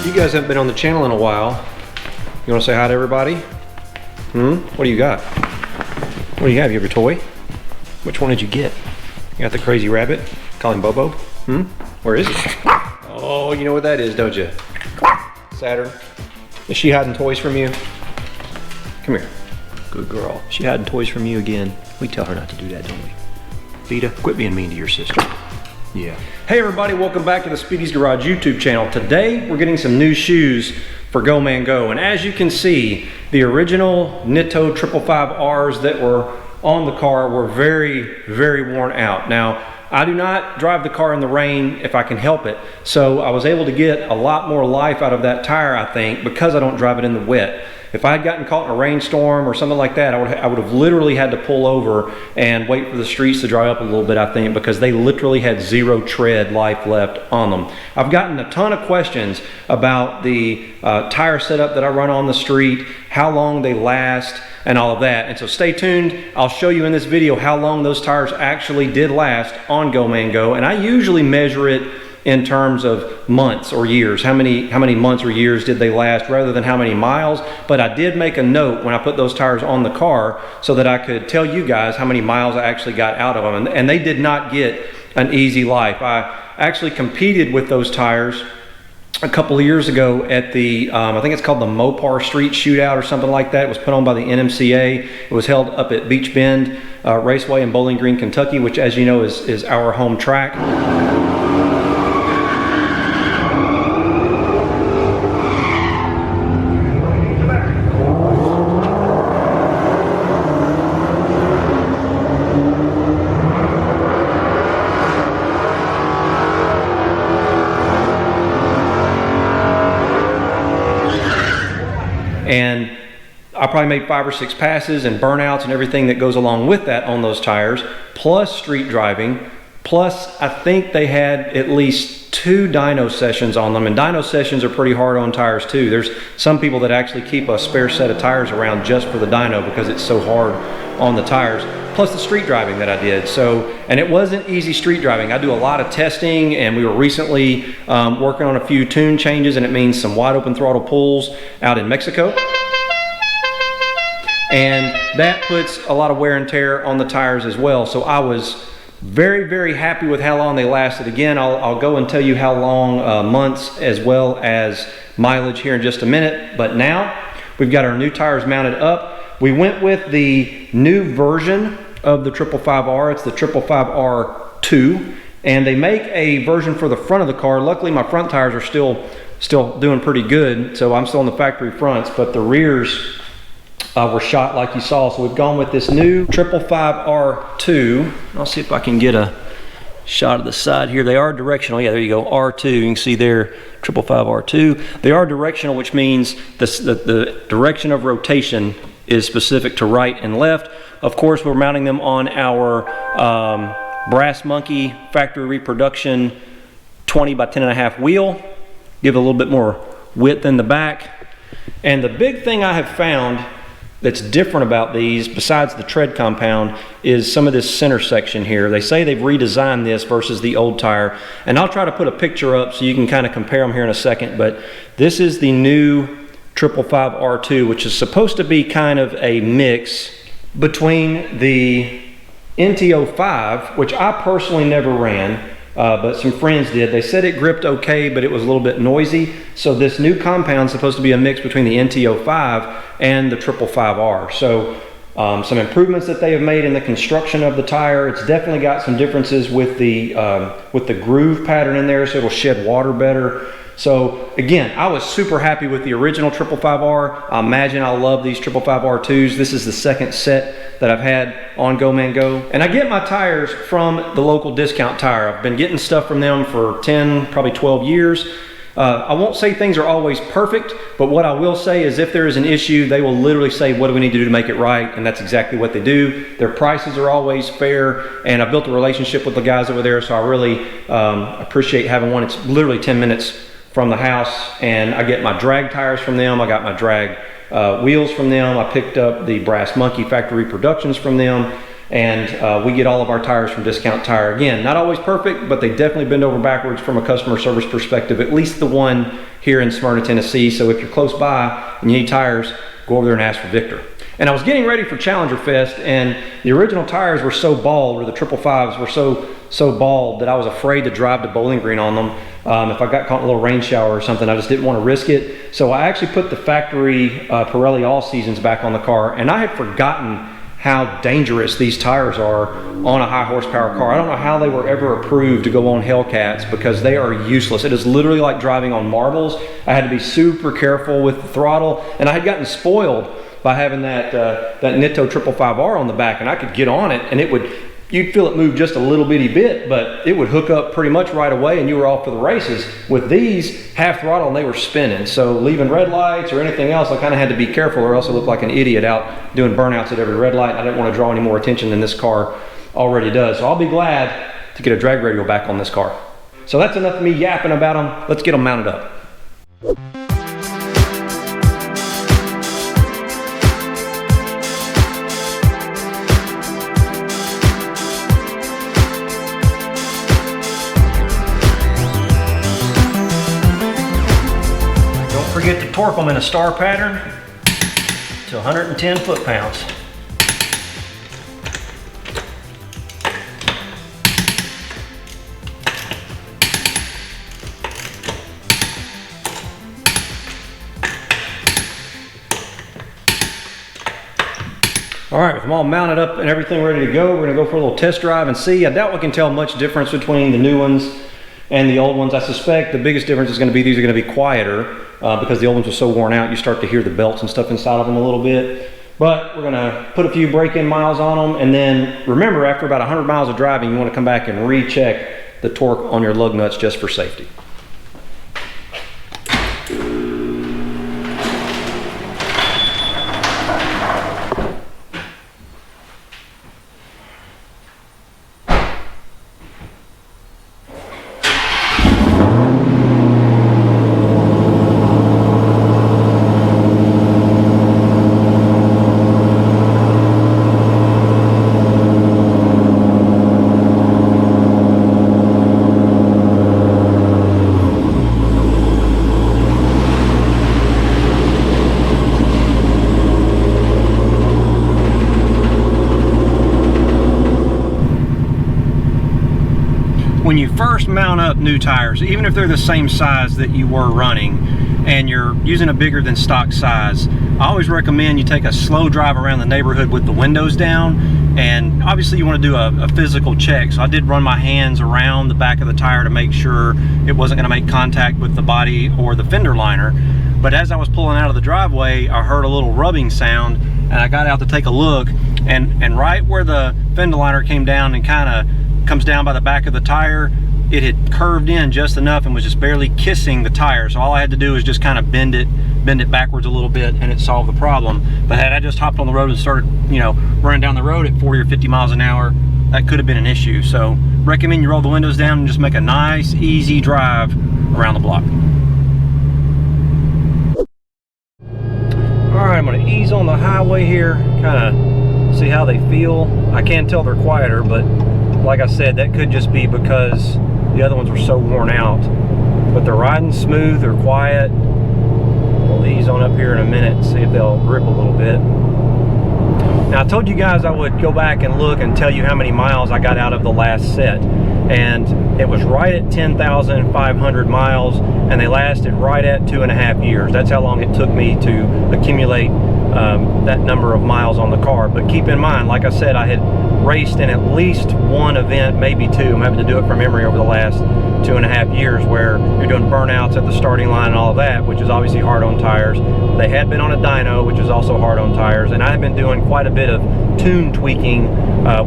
You guys haven't been on the channel in a while. You want to say hi to everybody? What do you got? What do you have? You have your toy? Which one did you get? You got the crazy rabbit? Call him Bobo? Where is he? Oh, you know what that is, don't you? Saturn. Is she hiding toys from you? Come here. Good girl. She hiding toys from you again. We tell her not to do that, don't we? Vita, quit being mean to your sister. Yeah. Hey everybody, welcome back to the Speedy's Garage YouTube channel. Today we're getting some new shoes for Go Man Go, and as you can see, the original Nitto 555Rs that were on the car were very, very worn out. Now, I do not drive the car in the rain if I can help it, so I was able to get a lot more life out of that tire, I think, because I don't drive it in the wet. If I had gotten caught in a rainstorm or something like that, I would have literally had to pull over and wait for the streets to dry up a little bit, I think, because they literally had zero tread life left on them. I've gotten a ton of questions about the tire setup that I run on the street, how long they last, and all of that. And so stay tuned. I'll show you in this video how long those tires actually did last on Go Man Go, and I usually measure it in terms of months or years. How many months or years did they last rather than how many miles? But I did make a note when I put those tires on the car so that I could tell you guys how many miles I actually got out of them. And they did not get an easy life. I actually competed with those tires a couple of years ago at the, I think it's called the Mopar Street Shootout or something like that. It was put on by the NMCA. It was held up at Beach Bend Raceway in Bowling Green, Kentucky, which, as you know, is our home track. And I probably made 5 or 6 passes and burnouts and everything that goes along with that on those tires, plus street driving, plus I think they had at least 2 dyno sessions on them, and dyno sessions are pretty hard on tires too. There's some people that actually keep a spare set of tires around just for the dyno because it's so hard on the tires, plus the street driving that I did. So, and it wasn't easy street driving. I do a lot of testing, and we were recently working on a few tune changes, and it means some wide open throttle pulls out in Mexico. And that puts a lot of wear and tear on the tires as well. So I was very, very happy with how long they lasted. Again, I'll go and tell you how long, months as well as mileage here in just a minute. But now we've got our new tires mounted up. We went with the new version of the 555R. It's the 555R2, and they make a version for the front of the car. Luckily, my front tires are still doing pretty good, so I'm still on the factory fronts, but the rears were shot like you saw. So we've gone with this new 555R2. I'll see if I can get a shot of the side here. They are directional. Yeah, there you go, R2. You can see there, 555R2. They are directional, which means the direction of rotation is specific to right and left. Of course, we're mounting them on our Brass Monkey factory reproduction 20 by 10.5 wheel. Give it a little bit more width in the back. And the big thing I have found that's different about these, besides the tread compound, is some of this center section here. They say they've redesigned this versus the old tire, and I'll try to put a picture up so you can kind of compare them here in a second. But this is the new 555R2, which is supposed to be kind of a mix between the NT05, which I personally never ran, but some friends did. They said it gripped okay, but it was a little bit noisy. So this new compound is supposed to be a mix between the NT05 and the 555R. So some improvements that they have made in the construction of the tire. It's definitely got some differences with the groove pattern in there, so it'll shed water better. So again, I was super happy with the original 555R. I imagine I'll love these 555R2s. This is the second set that I've had on Go Man Go. And I get my tires from the local discount tire. I've been getting stuff from them for 10, probably 12 years. I won't say things are always perfect, but what I will say is if there is an issue, they will literally say, what do we need to do to make it right? And that's exactly what they do. Their prices are always fair, and I built a relationship with the guys over there, so I really appreciate having one. It's literally 10 minutes from the house, and I get my drag tires from them. I got my drag wheels from them. I picked up the Brass Monkey factory reproductions from them. And we get all of our tires from Discount Tire. Again, not always perfect, but they definitely bend over backwards from a customer service perspective, at least the one here in Smyrna, Tennessee. So if you're close by and you need tires, go over there and ask for Victor. And I was getting ready for Challenger Fest, and the original tires were so bald, or the 555s were so bald, that I was afraid to drive to Bowling Green on them. If I got caught in a little rain shower or something, I just didn't want to risk it. So I actually put the factory Pirelli All Seasons back on the car, and I had forgotten how dangerous these tires are on a high horsepower car. I don't know how they were ever approved to go on Hellcats, because they are useless. It is literally like driving on marbles. I had to be super careful with the throttle, and I had gotten spoiled by having that Nitto 555R on the back, and I could get on it and you'd feel it move just a little bitty bit, but it would hook up pretty much right away and you were off for the races. With these, half throttle and they were spinning. So leaving red lights or anything else, I kind of had to be careful, or else I looked like an idiot out doing burnouts at every red light. I didn't want to draw any more attention than this car already does. So I'll be glad to get a drag radial back on this car. So that's enough of me yapping about them. Let's get them mounted up. Forget to torque them in a star pattern to 110 foot-pounds. All right, with them all mounted up and everything ready to go, we're gonna go for a little test drive and see. I doubt we can tell much difference between the new ones and the old ones. I suspect the biggest difference is gonna be these are gonna be quieter, because the old ones are so worn out, you start to hear the belts and stuff inside of them a little bit. But we're gonna put a few break-in miles on them, and then remember, after about 100 miles of driving, you wanna come back and recheck the torque on your lug nuts just for safety. When you first mount up new tires, even if they're the same size that you were running and you're using a bigger than stock size, I always recommend you take a slow drive around the neighborhood with the windows down, and obviously you want to do a physical check. So I did run my hands around the back of the tire to make sure it wasn't going to make contact with the body or the fender liner. But as I was pulling out of the driveway, I heard a little rubbing sound, and I got out to take a look, and right where the fender liner came down and kind of comes down by the back of the tire, it had curved in just enough and was just barely kissing the tire. So all I had to do was just kind of bend it backwards a little bit, and it solved the problem. But had I just hopped on the road and started, running down the road at 40 or 50 miles an hour, that could have been an issue. So recommend you roll the windows down and just make a nice, easy drive around the block. All right, I'm gonna ease on the highway here, kind of see how they feel. I can tell they're quieter, but like I said, that could just be because the other ones were so worn out. But they're riding smooth, they're quiet. We'll ease on up here in a minute and see if they'll grip a little bit. Now, I told you guys I would go back and look and tell you how many miles I got out of the last set. And it was right at 10,500 miles, and they lasted right at 2.5 years. That's how long it took me to accumulate that number of miles on the car. But keep in mind, like I said, I had raced in at least one event, maybe two. I'm having to do it from memory over the last 2.5 years, where you're doing burnouts at the starting line and all of that, which is obviously hard on tires. They had been on a dyno, which is also hard on tires, and I have been doing quite a bit of tune tweaking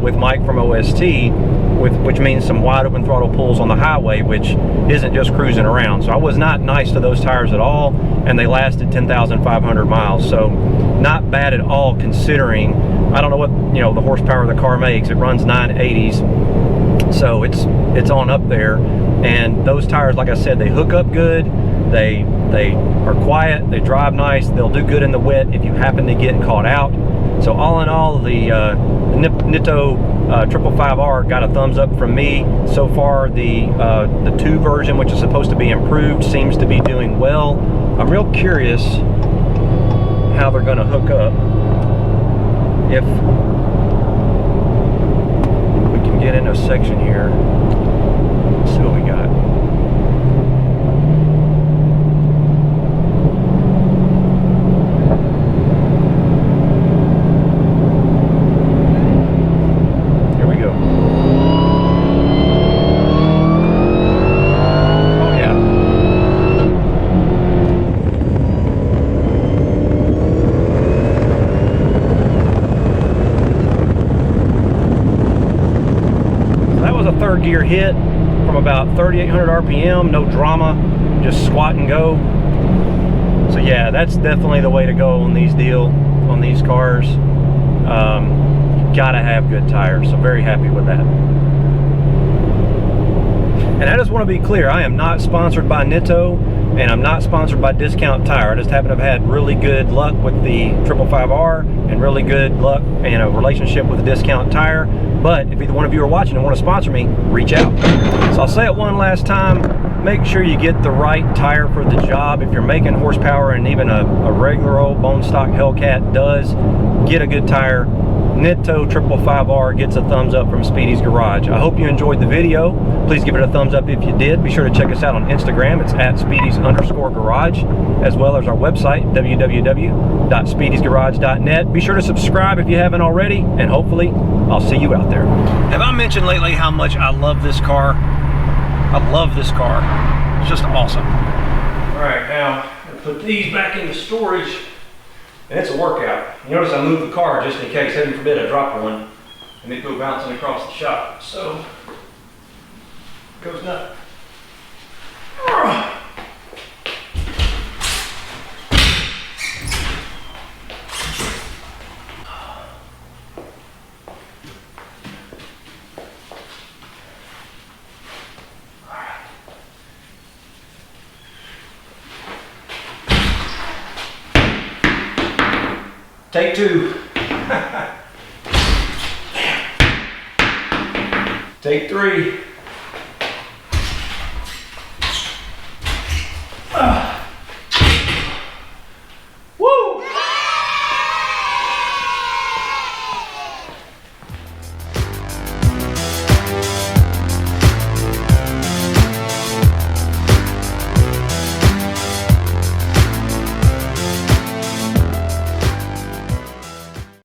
with Mike from OST, which means some wide open throttle pulls on the highway, which isn't just cruising around. So I was not nice to those tires at all, and they lasted 10,500 miles. So not bad at all, considering I don't know what the horsepower the car makes. It runs 980s, so it's on up there. And those tires, like I said, they hook up good. They are quiet. They drive nice. They'll do good in the wet if you happen to get caught out. So all in all, the Nitto 555R got a thumbs up from me. So far, the 2 version, which is supposed to be improved, seems to be doing running well. I'm real curious how they're going to hook up. If we can get in a section here, let's see what we got. Here we go. Oh yeah. That was a third gear hit from about 3,800 RPM, no drama, just squat and go. So yeah, that's definitely the way to go on these cars. Gotta have good tires, so very happy with that. And I just want to be clear, I am not sponsored by Nitto, and I'm not sponsored by Discount Tire. I just happen to have had really good luck with the 555R and really good luck and a relationship with Discount Tire. But if either one of you are watching and want to sponsor me, reach out. So I'll say it one last time, make sure you get the right tire for the job. If you're making horsepower, and even a regular old bone stock Hellcat does, get a good tire. Nitto 555R gets a thumbs up from Speedy's Garage. I hope you enjoyed the video. Please give it a thumbs up if you did. Be sure to check us out on Instagram. It's at Speedy's_garage, as well as our website, www.speedysgarage.net. Be sure to subscribe if you haven't already, and hopefully I'll see you out there. Have I mentioned lately how much I love this car? I love this car. It's just awesome. All right, now I'm gonna put these back into storage. And it's a workout. You notice I moved the car just in case, heaven forbid, I drop one and it go bouncing across the shop. So, goes nuts. Take two. Take three.